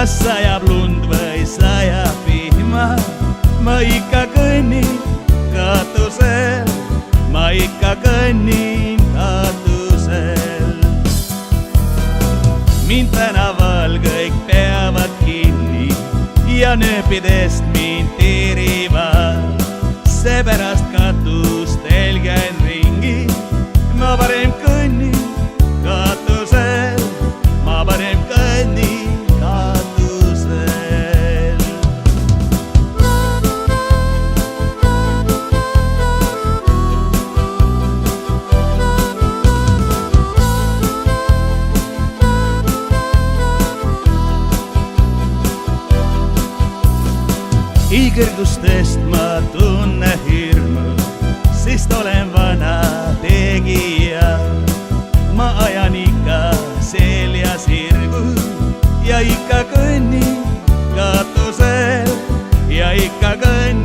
kas sajab lund või sajab vihma, ma ikka kõnnin katusel, ma ikka kõnnin katusel. Mind tänaval kõik peavad kinni ja nööpidest mind tiirivad, seepärast katustel käin ringi, ma parem kõnnin katusel, ma parem kõnnin katusel. Kõrgustest ma tunne hirmu, sest olen vana tegija. Ma ajan ikka selja sirgu ja ikka kõnnin katusel ja ikka kõnnin